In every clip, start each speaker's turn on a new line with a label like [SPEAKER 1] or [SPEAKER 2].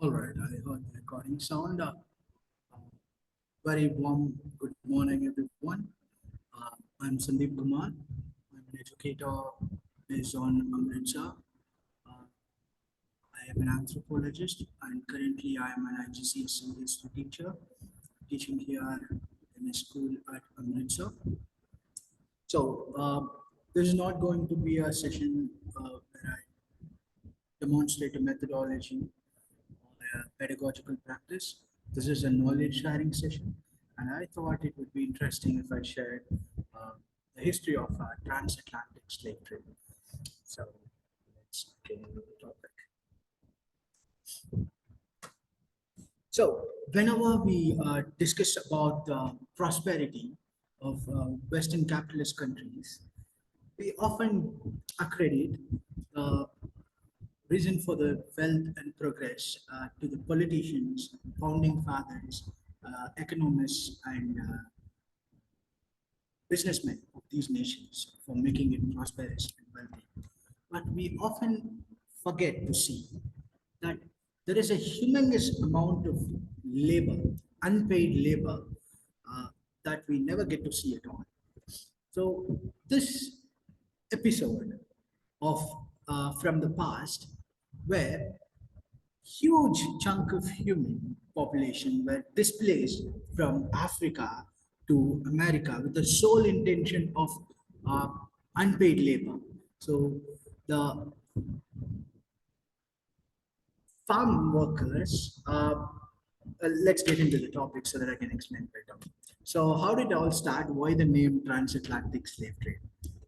[SPEAKER 1] All right, I heard the recording sound. Very warm good morning, everyone. I'm Sandeep Kumar. I'm an educator based on Amritsar. Uh, I am an anthropologist and currently I am an IGCSE Sunday school teacher teaching here in a school at Amritsar. So, this is not going to be a session where I demonstrate a methodology pedagogical practice. This is a knowledge sharing session, and I thought it would be interesting if I shared uh, the history of transatlantic slave trade. So let's get into the topic. So whenever we discuss about the prosperity of Western capitalist countries, we often accredit the reason for the wealth and progress to the politicians, founding fathers, economists, and businessmen of these nations for making it prosperous and wealthy. But we often forget to see that there is a humongous amount of labor, unpaid labor, uh, that we never get to see at all. So, this episode of from the past, where huge chunk of human population were displaced from Africa to America with the sole intention of uh, unpaid labor. So the farm workers, let's get into the topic so that I can explain better. So how did it all start? Why the name transatlantic slave trade?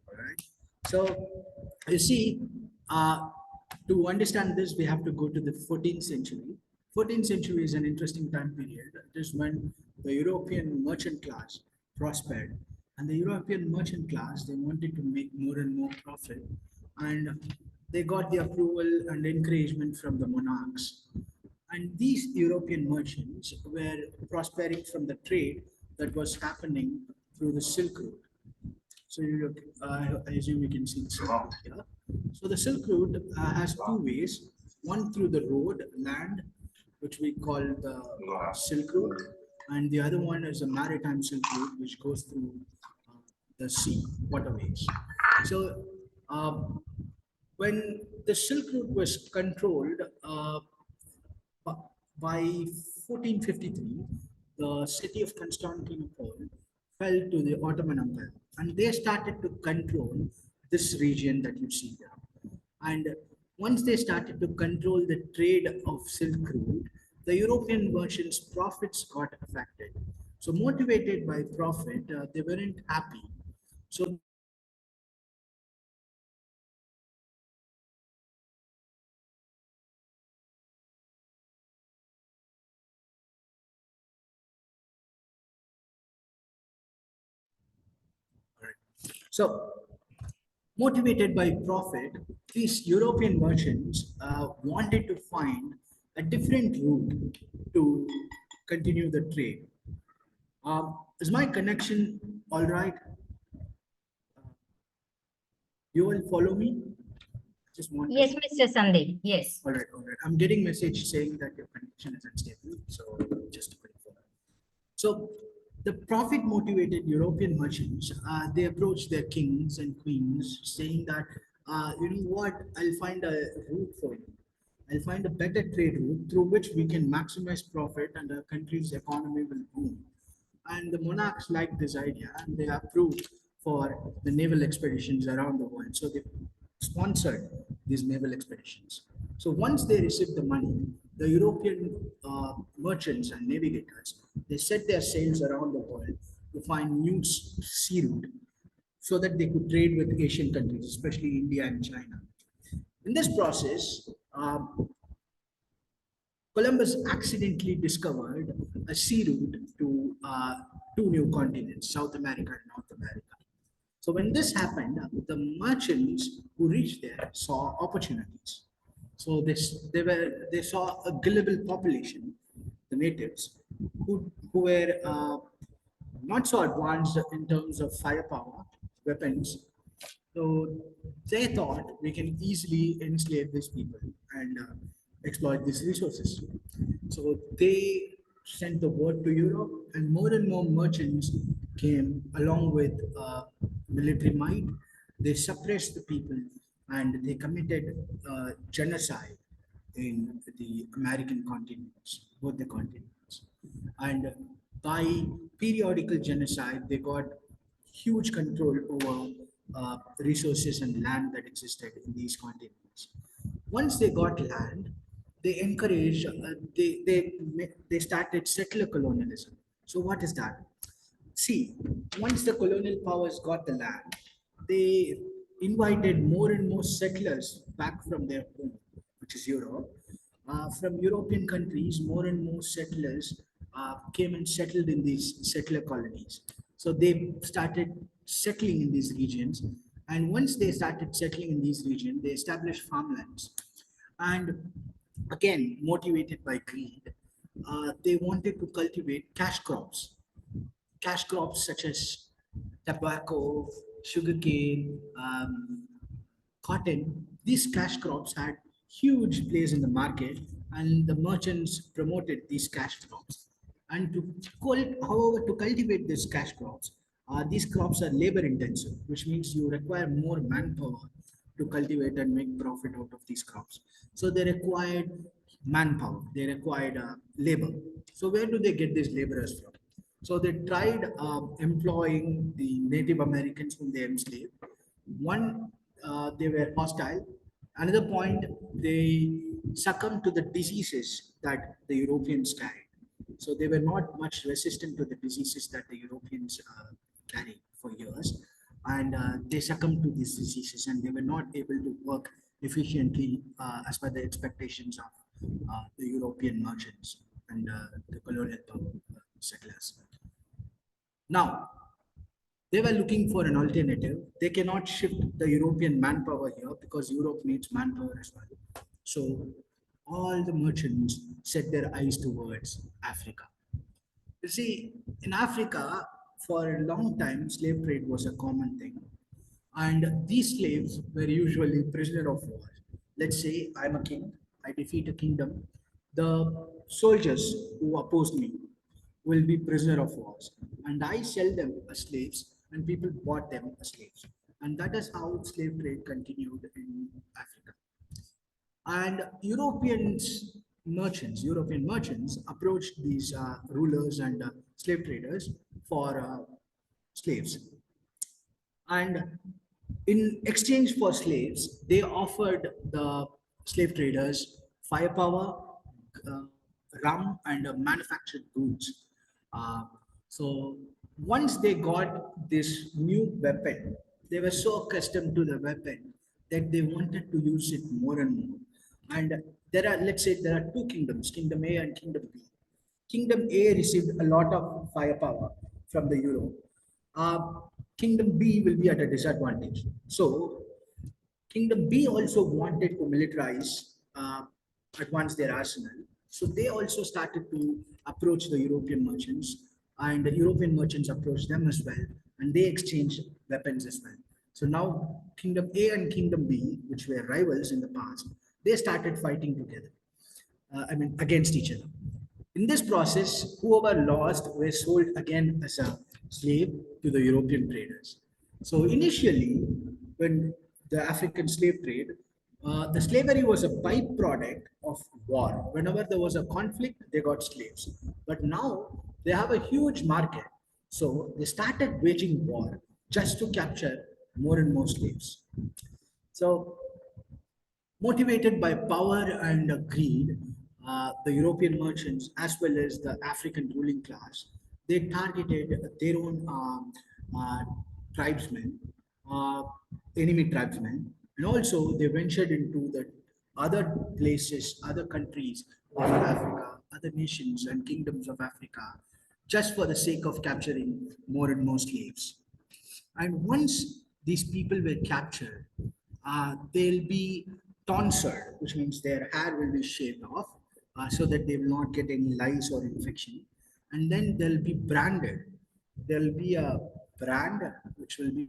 [SPEAKER 1] All right. So you see, to understand this, we have to go to the 14th century. 14th century is an interesting time period. It is when the European merchant class prospered, and the European merchant class they wanted to make more and more profit, and they got the approval and encouragement from the monarchs. And these European merchants were prospering from the trade that was happening through the Silk Route. So you look, I assume you can see the Silk Route here. So the Silk Route has two ways: one through the road, land, which we call the Silk Route, and the other one is a maritime Silk Route, which goes through uh, the sea waterways. So when the Silk Route was controlled by 1453, the city of Constantinople fell to the Ottoman Empire, and they started to control this region that you see here. And once they started to control the trade of Silk Route, the European merchants' profits got affected. So, motivated by profit, they weren't happy. So, they started to So, motivated by profit, these European merchants wanted to find a different route to continue the trade. Is my connection all right? You will follow me? Just want to.
[SPEAKER 2] Yes, Mr. Sandeep. Yes.
[SPEAKER 1] All right, all right. I'm getting message saying that your connection is unstable. So just to confirm. So the profit motivated European merchants, they approached their kings and queens saying that, you know what, I'll find a route for you. I'll find a better trade route through which we can maximize profit and our country's economy will boom. And the monarchs liked this idea and they approved for the naval expeditions around the world. So they sponsored these naval expeditions. So once they received the money, the European merchants and navigators they set their sails around the world to find new sea route so that they could trade with Asian countries, especially India and China. In this process, Columbus accidentally discovered a sea route to two new continents, South America and North America. So when this happened, the merchants who reached there saw opportunities. So they saw a gullible population, the natives, who were not so advanced in terms of firepower, weapons. So they thought we can easily enslave these people, and exploit these resources. So they sent the word to Europe, and more merchants came along with military might. They suppressed the people and they committed genocide in the American continents, both the continents. And by periodical genocide, they got huge control over resources and land that existed in these continents. Once they got land, they encouraged, they started settler colonialism. So what is that? See, once the colonial powers got the land, they invited more and more settlers back from their home, which is Europe. From European countries, more and more settlers came and settled in these settler colonies. So they started settling in these regions. And once they started settling in these regions, they established farmlands. And again, motivated by greed, they wanted to cultivate cash crops such as tobacco, sugarcane, cotton. These cash crops had huge place in the market, and the merchants promoted these cash crops. And however, to cultivate these cash crops, these crops are labor intensive, which means you require more manpower to cultivate and make profit out of these crops. So they required manpower, they required labor. So where do they get these laborers from? So they tried employing the Native Americans whom they enslaved. One, they were hostile. Another point, they succumbed to the diseases that the Europeans carried. So they were not much resistant to the diseases that the Europeans carried for years, and they succumbed to these diseases, and they were not able to work efficiently as per the expectations of the European merchants and the colonial settlers. Now, they were looking for an alternative. They cannot shift the European manpower here because Europe needs manpower as well. So all the merchants set their eyes towards Africa. You see, in Africa, for a long time, slave trade was a common thing. And these slaves were usually prisoner of war. Let's say I'm a king, I defeat a kingdom. The soldiers who oppose me will be prisoner of wars. And I sell them as slaves, and people bought them as slaves. And that is how slave trade continued in Africa. And European merchants approached these rulers and slave traders for slaves. And in exchange for slaves, they offered the slave traders firepower, uh, rum, and manufactured goods. Uh, so once they got this new weapon, they were so accustomed to the weapon that they wanted to use it more and more. And let's say, there are two kingdoms, Kingdom A and Kingdom B. Kingdom A received a lot of firepower from the Europe. Uh, Kingdom B will be at a disadvantage. So, Kingdom B also wanted to militarize, advance their arsenal. So, they also started to approach the European merchants, and the European merchants approached them as well, and they exchanged weapons as well. So, now Kingdom A and Kingdom B, which were rivals in the past, they started fighting together. Against each other. In this process, whoever lost were sold again as a slave to the European traders. So initially, when the African slave trade, the slavery was a byproduct of war. Whenever there was a conflict, they got slaves. But now they have a huge market. So they started waging war just to capture more and more slaves. So motivated by power and greed, the European merchants, as well as the African ruling class, they targeted their own tribesmen, uh, enemy tribesmen, and also they ventured into the other places, other countries of Africa, other nations and kingdoms of Africa, just for the sake of capturing more and more slaves. And once these people were captured, they'll be tonsured, which means their hair will be shaved off so that they will not get any lice or infection. And then they'll be branded. There'll be a brand which will be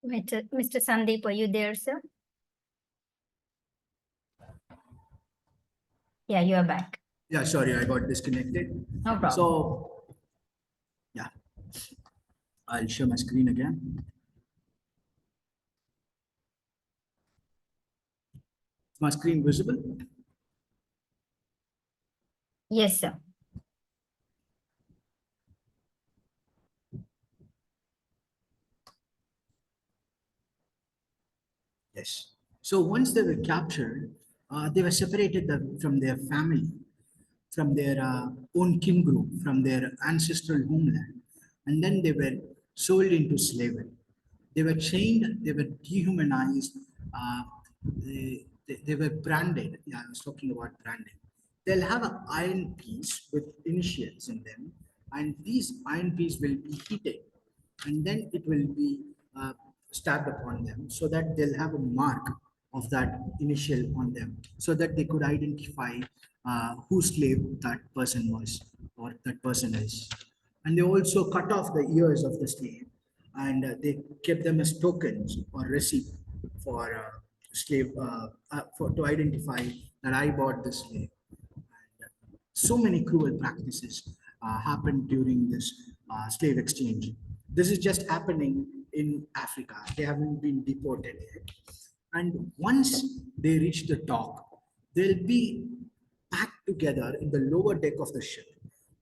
[SPEAKER 2] Mr. Sandeep, are you there, sir? Yeah, you are back.
[SPEAKER 1] Yeah, sorry, I got disconnected.
[SPEAKER 2] No problem.
[SPEAKER 1] So, yeah, I'll share my screen again. Is my screen visible?
[SPEAKER 2] Yes, sir.
[SPEAKER 1] Yes. So once they were captured, they were separated from their family, from their own kin group, from their ancestral homeland, and then they were sold into slavery. They were chained, they were dehumanized, they were branded. Yeah, I was talking about branding. They'll have an iron piece with initials in them, and these iron piece will be heated, and then it will be stabbed upon them so that they'll have a mark of that initial on them so that they could identify whose slave that person was or that person is. And they also cut off the ears of the slave, and they kept them as tokens or receipt for slave for to identify that I bought this slave. So many cruel practices happened during this slave exchange. This is just happening in Africa. They haven't been deported yet. And once they reach the dock, they'll be packed together in the lower deck of the ship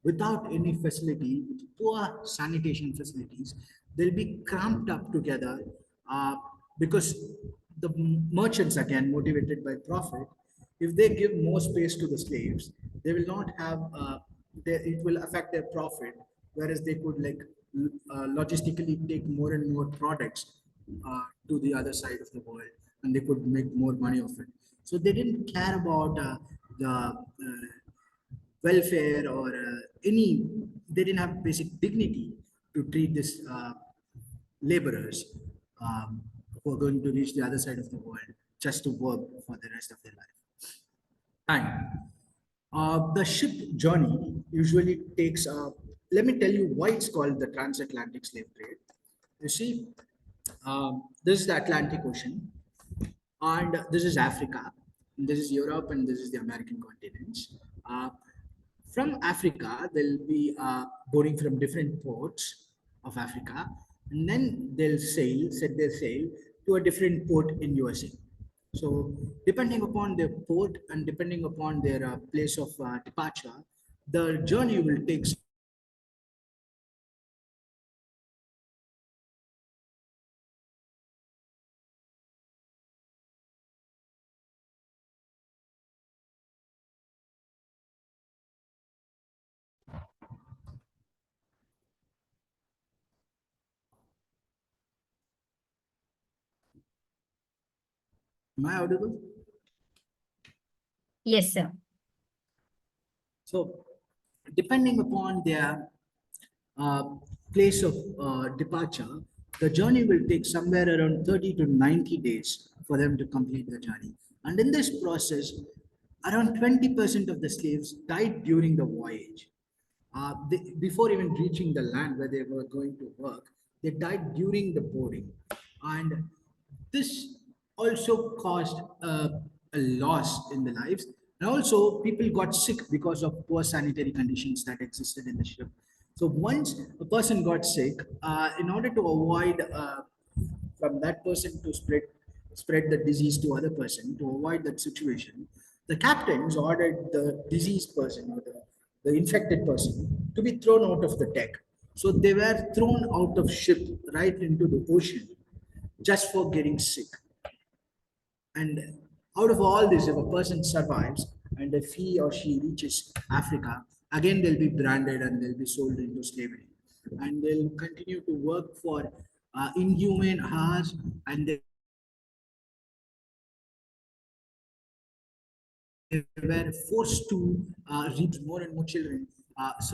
[SPEAKER 1] without any facility, with poor sanitation facilities. They'll be cramped up together uh, because the merchants, again motivated by profit, if they give more space to the slaves, they will not have it will affect their profit, whereas they could like logistically take more and more products to the other side of the world, and they could make more money of it. So they didn't care about the welfare or any, they didn't have basic dignity to treat this laborers who are going to reach the other side of the world just to work for the rest of their life. And the ship journey usually takes, let me tell you why it's called the transatlantic slave trade. You see, this is the Atlantic Ocean, and this is Africa, and this is Europe, and this is the American continents. Uh, from Africa, they'll be boarding from different ports of Africa, and then they'll set their sail to a different port in USA. So, depending upon their port and depending upon their place of departure, the journey will take somewhere around 30 to 90 days. Am I audible?
[SPEAKER 2] Yes, sir.
[SPEAKER 1] So, depending upon their uh, place of departure, the journey will take somewhere around 30 to 90 days for them to complete the journey. And in this process, around 20% of the slaves died during the voyage. Before even reaching the land where they were going to work, they died during the boarding. And this also caused a loss in the lives. And also, people got sick because of poor sanitary conditions that existed in the ship. So once a person got sick, in order to avoid from that person to spread the disease to other person, to avoid that situation, the captains ordered the diseased person or the infected person to be thrown out of the deck. So they were thrown out of ship right into the ocean just for getting sick. And out of all this, if a person survives and if he or she reaches Africa, again they'll be branded and they'll be sold into slavery. And they'll continue to work for inhumane hours, and they were forced to reach more and more children.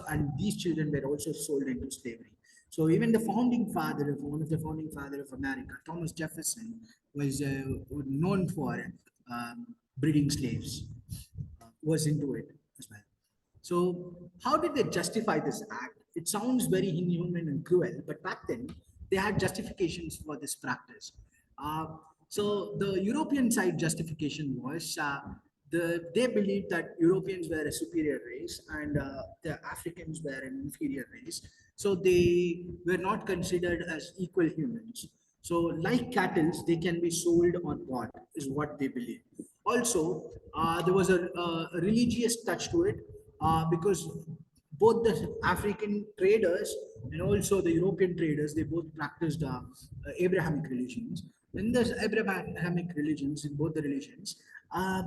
[SPEAKER 1] And these children were also sold into slavery. So even the founding father of one of the founding father of America, Thomas Jefferson, was known for breeding slaves. Was into it as well. So how did they justify this act? It sounds very inhuman and cruel, but back then they had justifications for this practice. Uh, so the European side justification was they believed that Europeans were a superior race and the Africans were an inferior race. So they were not considered as equal humans. So, like cattle, they can be sold or bought, is what they believe. Also, there was a religious touch to it because both the African traders and also the European traders, they both practiced Abrahamic religions. In the Abrahamic religions, in both the religions, uh,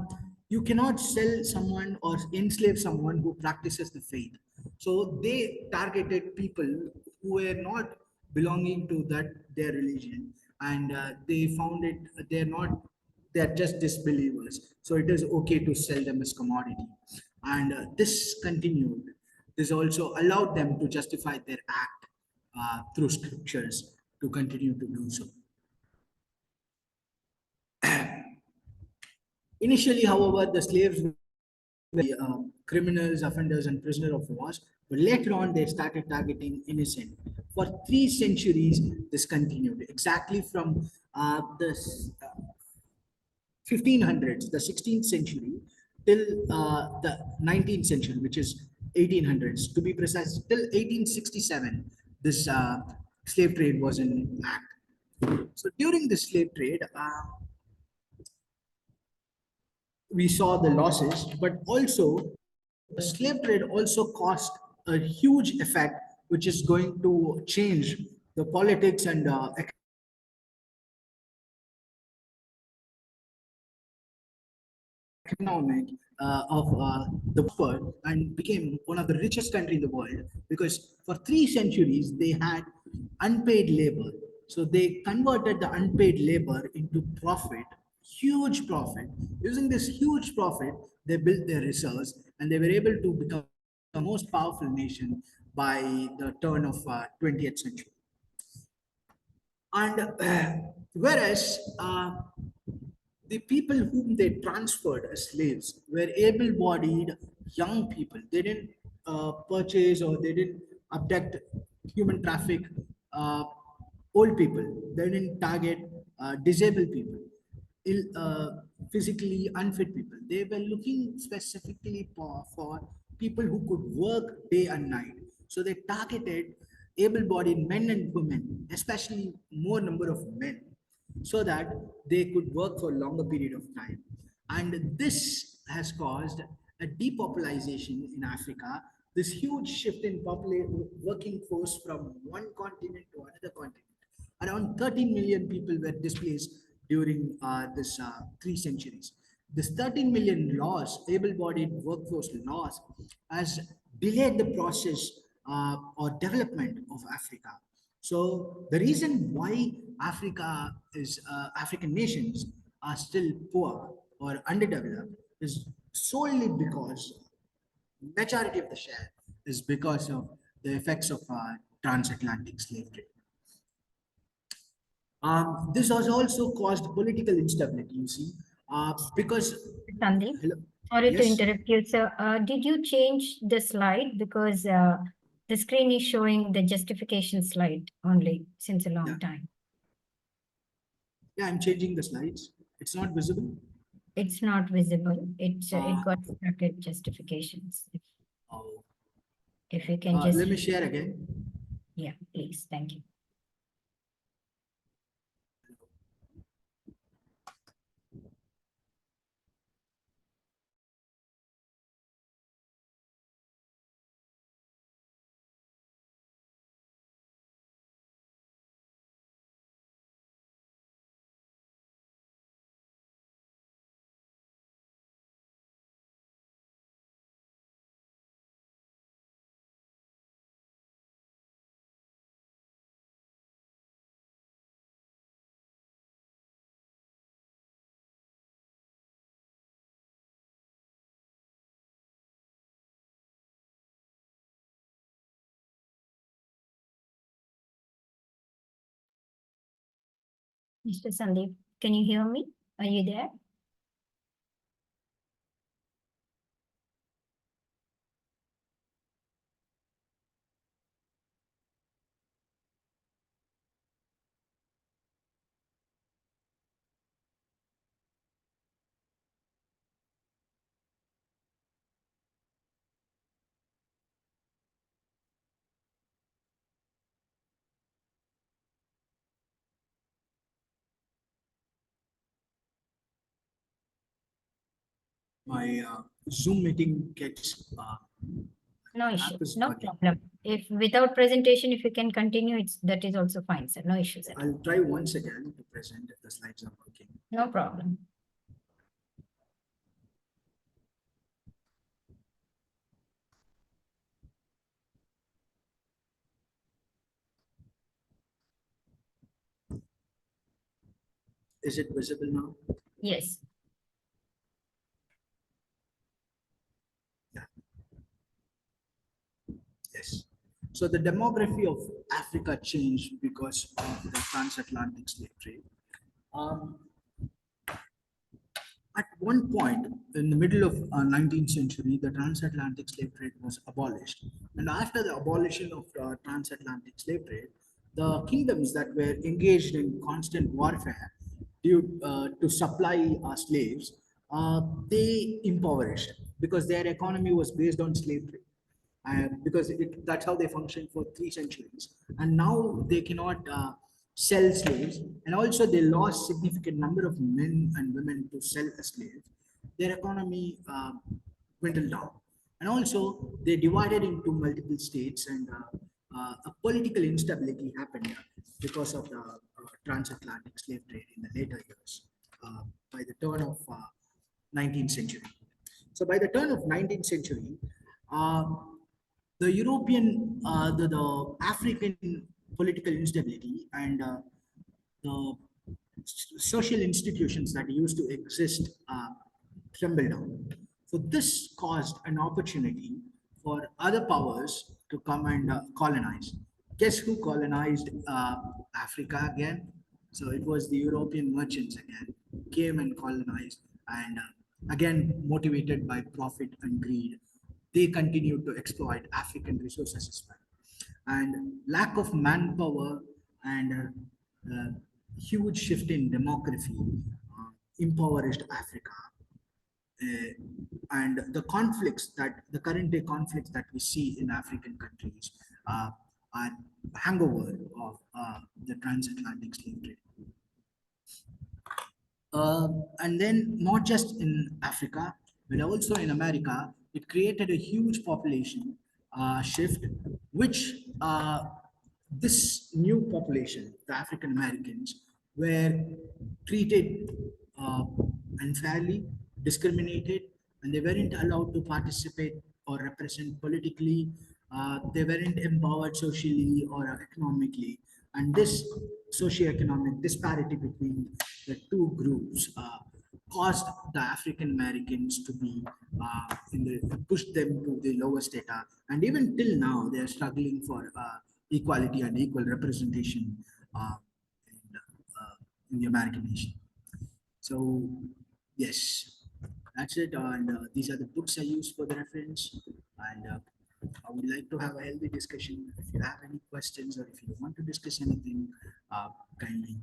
[SPEAKER 1] you cannot sell someone or enslave someone who practices the faith. So they targeted people who were not belonging to that their religion, and they found it they're not they're just disbelievers. So it is okay to sell them as commodity, and this continued. This also allowed them to justify their act through scriptures to continue to do so. Initially, however, the slaves were criminals, offenders, and prisoners of wars. But later on, they started targeting innocent. For 3 centuries, this continued exactly from the 1500s, the 16th century, till the 19th century, which is 1800s. To be precise, till 1867, this slave trade was in act. So during the slave trade, we saw the losses, but also the slave trade also caused a huge effect, which is going to change the politics and economic of the world and became one of the richest country in the world because for 3 centuries they had unpaid labor. So they converted the unpaid labor into profit, huge profit. Using this huge profit, they built their reserves and they were able to become the most powerful nation by the turn of 20th century. And whereas the people whom they transferred as slaves were able-bodied young people. They didn't purchase or they didn't abduct, human traffic old people. They didn't target disabled people, physically unfit people. They were looking specifically for people who could work day and night. So they targeted able-bodied men and women, especially more number of men, so that they could work for a longer period of time. And this has caused a depopulation in Africa, this huge shift in working force from one continent to another continent. Around 13 million people were displaced during this 3 centuries. This 13 million loss, able-bodied workforce loss, has delayed the process or development of Africa. So the reason why African nations are still poor or underdeveloped is solely because majority of the share is because of the effects of transatlantic slave trade. This has also caused political instability, you see, because,
[SPEAKER 2] Sandeep,
[SPEAKER 1] hello,
[SPEAKER 2] sorry to
[SPEAKER 1] yes,
[SPEAKER 2] interrupt you, sir. Did you change the slide? Because the screen is showing the justification slide only since a
[SPEAKER 1] yeah,
[SPEAKER 2] long time.
[SPEAKER 1] yeah, I'm changing the slides. It's not visible.
[SPEAKER 2] It's not visible. It
[SPEAKER 1] Uh,
[SPEAKER 2] got stuck at justifications.
[SPEAKER 1] oh,
[SPEAKER 2] If you can just,
[SPEAKER 1] Let me share again.
[SPEAKER 2] yeah, please. Thank you. Mr. Sandeep, can you hear me? Are you there?
[SPEAKER 1] My Zoom meeting gets
[SPEAKER 2] No
[SPEAKER 1] app
[SPEAKER 2] issue,
[SPEAKER 1] is
[SPEAKER 2] no
[SPEAKER 1] bugging.
[SPEAKER 2] problem. If without presentation, if you can continue, that is also fine, sir. No issues at all.
[SPEAKER 1] I'll try once again to present if the slides are working.
[SPEAKER 2] No problem.
[SPEAKER 1] Is it visible now?
[SPEAKER 2] Yes.
[SPEAKER 1] Yeah. Yes. So the demography of Africa changed because of the transatlantic slave trade. Um, At one point in the middle of 19th century, the transatlantic slave trade was abolished. And after the abolition of transatlantic slave trade, the kingdoms that were engaged in constant warfare due to supply slaves, they impoverished because their economy was based on slave trade. Because that's how they functioned for 3 centuries. And now they cannot sell slaves, and also they lost significant number of men and women to sell as slaves. Their economy dwindled down, and also they divided into multiple states, and a political instability happened because of the transatlantic slave trade in the later years uh, by the turn of 19th century. So by the turn of 19th century, uh, the European, the African political instability and the social institutions that used to exist trembled down. So this caused an opportunity for other powers to come and colonize. Guess who colonized Africa again? So it was the European merchants again, came and colonized, and again motivated by profit and greed, they continued to exploit African resources as well. And lack of manpower and huge shift in demography impoverished Africa. And the conflicts that the current day conflicts that we see in African countries are hangover of the transatlantic slave trade. And then not just in Africa, but also in America, it created a huge population shift, which this new population, the African Americans, were treated uh, unfairly, discriminated, and they weren't allowed to participate or represent politically. They weren't empowered socially or economically, and this socioeconomic disparity between the two groups caused the African Americans to be pushed them to the lower strata, and even till now they are struggling for equality and equal representation in the American nation. So yes, that's it. And these are the books I use for the reference. And I would like to have a healthy discussion. If you have any questions or if you want to discuss anything, kindly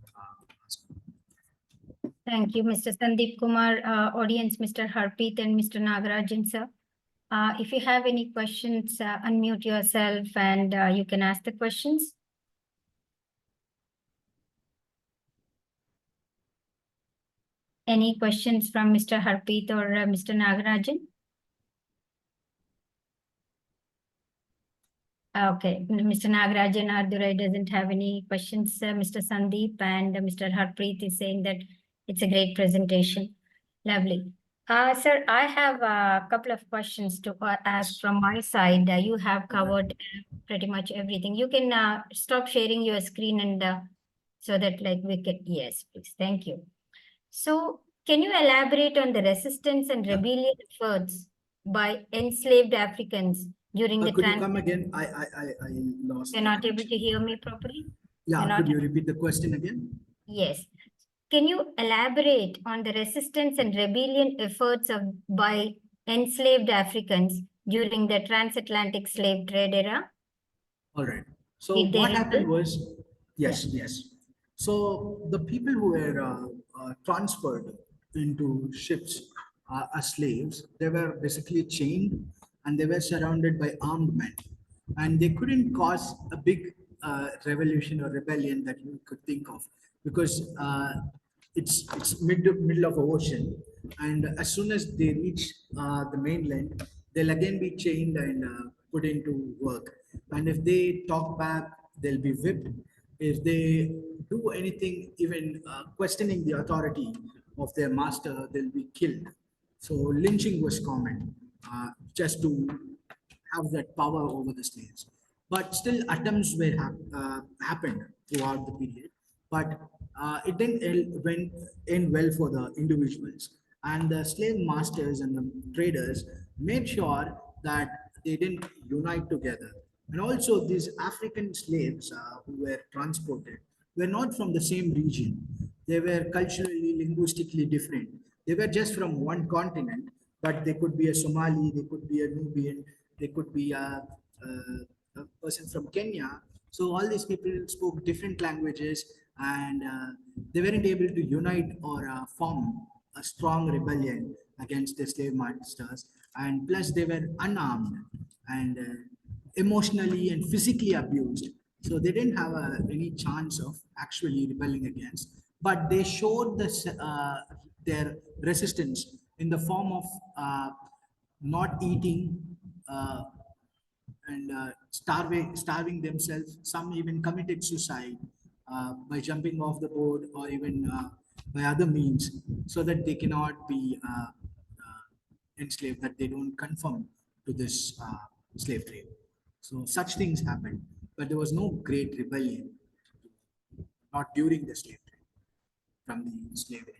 [SPEAKER 1] ask me.
[SPEAKER 2] Thank you, Mr. Sandeep Kumar. Audience, Mr. Harpreet and Mr. Nagarajan, sir. If you have any questions, unmute yourself and you can ask the questions. Any questions from Mr. Harpreet or Mr. Nagarajan? Okay, Mr. Nagarajan Ardurai doesn't have any questions. Mr. Sandeep and Mr. Harpreet is saying that it's a great presentation. Lovely. Sir, I have a couple of questions to ask from my side. You have covered pretty much everything. You can stop sharing your screen and so that like we can, yes, please. Thank you. So can you elaborate on the resistance and rebellion efforts by enslaved Africans during the
[SPEAKER 1] Could you come
[SPEAKER 2] transit?
[SPEAKER 1] again? I lost
[SPEAKER 2] You're
[SPEAKER 1] the
[SPEAKER 2] not able
[SPEAKER 1] connection.
[SPEAKER 2] to hear me properly? You're
[SPEAKER 1] Yeah,
[SPEAKER 2] not?
[SPEAKER 1] could you repeat the question again?
[SPEAKER 2] Yes. Can you elaborate on the resistance and rebellion efforts by enslaved Africans during the transatlantic slave trade era?
[SPEAKER 1] All right. So
[SPEAKER 2] Did they
[SPEAKER 1] what happened
[SPEAKER 2] rebel?
[SPEAKER 1] was,
[SPEAKER 2] Yeah.
[SPEAKER 1] yes. So the people who were transferred into ships as slaves, they were basically chained and they were surrounded by armed men, and they couldn't cause a big revolution or rebellion that you could think of because it's middle of the ocean, and as soon as they reach the mainland, they'll again be chained and put into work. And if they talk back, they'll be whipped. If they do anything, even questioning the authority of their master, they'll be killed. So lynching was common, just to have that power over the slaves. But still, attempts were happened throughout the period. But it didn't end well for the individuals. And the slave masters and the traders made sure that they didn't unite together. And also, these African slaves who were transported were not from the same region. They were culturally, linguistically different. They were just from one continent, but they could be a Somali, they could be a Nubian, they could be a person from Kenya. So all these people spoke different languages, and they weren't able to unite or form a strong rebellion against the slave masters. And plus, they were unarmed and emotionally and physically abused. So they didn't have any chance of actually rebelling against. But they showed their resistance in the form of not eating uh, and starving themselves. Some even committed suicide by jumping off the boat or even by other means, so that they cannot be enslaved, that they don't conform to this slave trade. So such things happened, but there was no great rebellion, not during the slave trade from the slavery.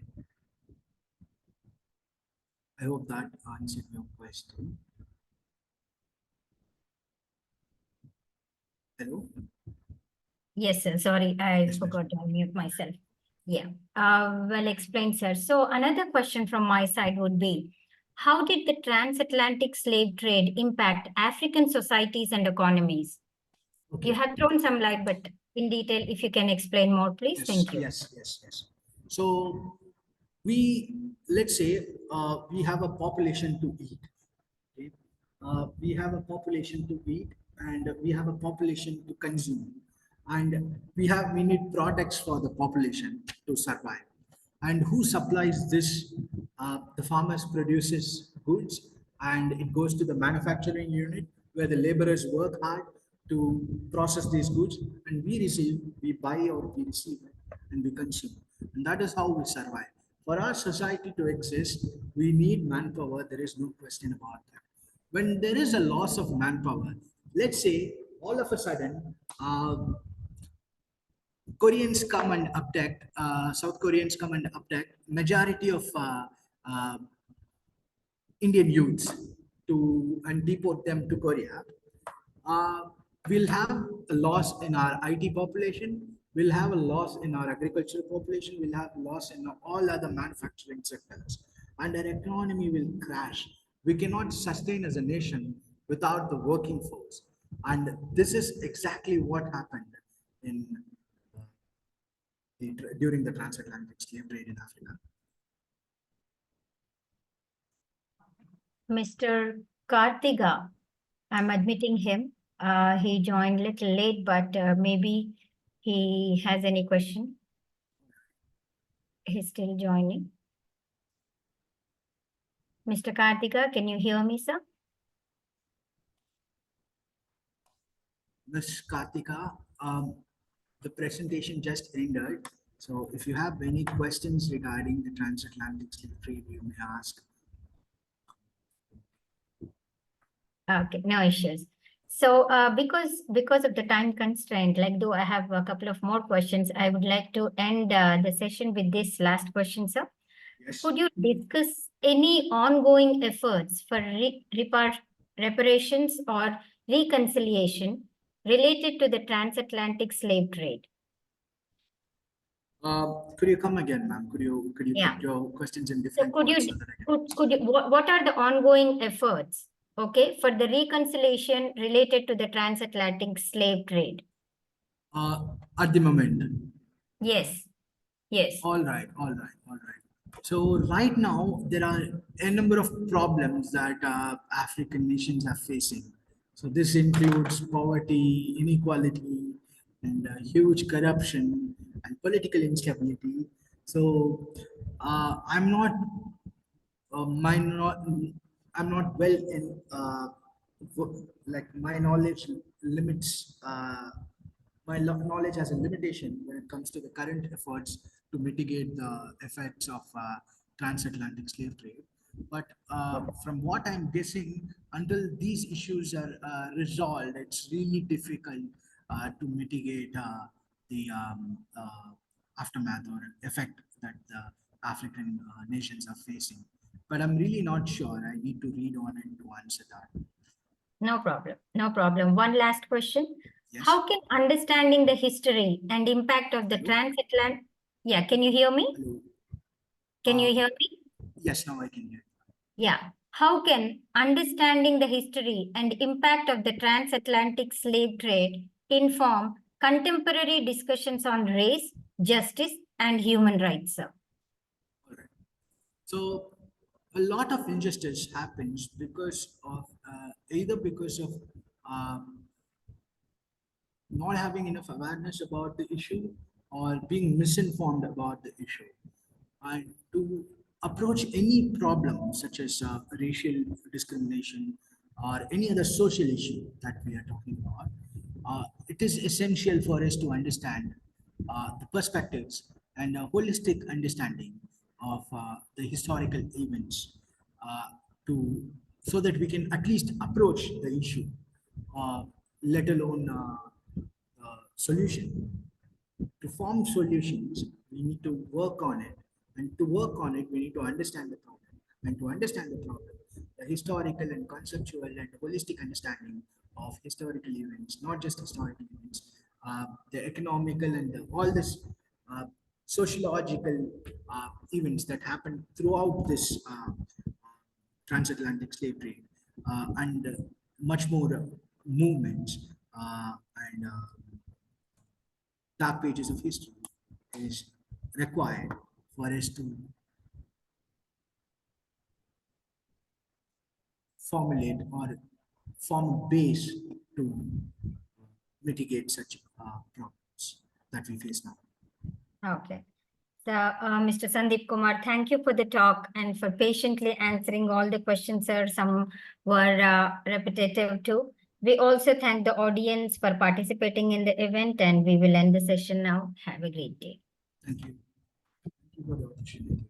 [SPEAKER 1] I hope that answered your question. Hello?
[SPEAKER 2] Yes, sir. Sorry, I
[SPEAKER 1] Yes, ma'am.
[SPEAKER 2] forgot to unmute myself. Yeah, well explained, sir. So another question from my side would be, how did the transatlantic slave trade impact African societies and economies? You
[SPEAKER 1] Okay.
[SPEAKER 2] have thrown some light, but in detail, if you can explain more, please.
[SPEAKER 1] Yes,
[SPEAKER 2] Thank you.
[SPEAKER 1] yes. So we, let's say we have a population to eat. Okay? We have a population to eat, and we have a population to consume, and we need products for the population to survive. And who supplies this? The farmers produces goods, and it goes to the manufacturing unit where the laborers work hard to process these goods, and we buy or we receive it, and we consume. And that is how we survive. For our society to exist, we need manpower. There is no question about that. When there is a loss of manpower, let's say all of a sudden, Koreans come and abduct, South Koreans come and abduct majority of uh, Indian youths to and deport them to Korea. Uh, we'll have a loss in our IT population. We'll have a loss in our agricultural population. We'll have loss in all other manufacturing sectors, and our economy will crash. We cannot sustain as a nation without the working force, and this is exactly what happened in during the transatlantic slave trade in Africa.
[SPEAKER 2] Mr. Kartiga, I'm admitting him. He joined little late, but maybe he has any question. He's still joining. Mr. Kartika, can you hear me, sir?
[SPEAKER 1] Ms. Kartika, the presentation just ended. So if you have any questions regarding the transatlantic slave trade, you may ask.
[SPEAKER 2] Okay, no issues. So because of the time constraint, like though I have a couple of more questions, I would like to end the session with this last question, sir.
[SPEAKER 1] Yes.
[SPEAKER 2] Could you discuss any ongoing efforts for reparations or reconciliation related to the transatlantic slave trade?
[SPEAKER 1] Could you come again, ma'am? Could you
[SPEAKER 2] Yeah.
[SPEAKER 1] put your questions in
[SPEAKER 2] So
[SPEAKER 1] different
[SPEAKER 2] could
[SPEAKER 1] words
[SPEAKER 2] you
[SPEAKER 1] so that I can
[SPEAKER 2] could you what are the ongoing efforts, okay, for the reconciliation related to the transatlantic slave trade?
[SPEAKER 1] at the moment?
[SPEAKER 2] Yes, yes.
[SPEAKER 1] All right. So right now there are a number of problems that African nations are facing. So this includes poverty, inequality, and huge corruption and political instability. So I'm not I'm not well in like my knowledge limits. Knowledge has a limitation when it comes to the current efforts to mitigate the effects of transatlantic slave trade. But from what I'm guessing, until these issues are resolved, it's really difficult to mitigate the aftermath or effect that the African nations are facing. But I'm really not sure. I need to read on it to answer that.
[SPEAKER 2] No problem. No problem. One last question.
[SPEAKER 1] Yes.
[SPEAKER 2] How can understanding the history and impact of the
[SPEAKER 1] Hello?
[SPEAKER 2] transatlantic... Yeah, can you hear me?
[SPEAKER 1] Hello.
[SPEAKER 2] Can you
[SPEAKER 1] Uh,
[SPEAKER 2] hear me?
[SPEAKER 1] Yes, now I can hear.
[SPEAKER 2] Yeah. How can understanding the history and impact of the transatlantic slave trade inform contemporary discussions on race, justice, and human rights, sir?
[SPEAKER 1] All right. So a lot of injustice happens because of either because of um, not having enough awareness about the issue or being misinformed about the issue. And to approach any problem such as racial discrimination or any other social issue that we are talking about, it is essential for us to understand the perspectives and a holistic understanding of the historical events uh, to so that we can at least approach the issue, let alone solution. To form solutions, we need to work on it. And to work on it, we need to understand the problem. And to understand the problem, the historical and conceptual and holistic understanding of historical events, not just historical events, the economical and all this uh, sociological events that happen throughout this transatlantic slave trade and much more movements and dark pages of history is required for us to formulate or form a base to mitigate such problems that we face now.
[SPEAKER 2] Okay. So, Mr. Sandeep Kumar, thank you for the talk and for patiently answering all the questions, sir. Some were repetitive too. We also thank the audience for participating in the event, and we will end the session now. Have a great day.
[SPEAKER 1] Thank you. Thank you for the opportunity.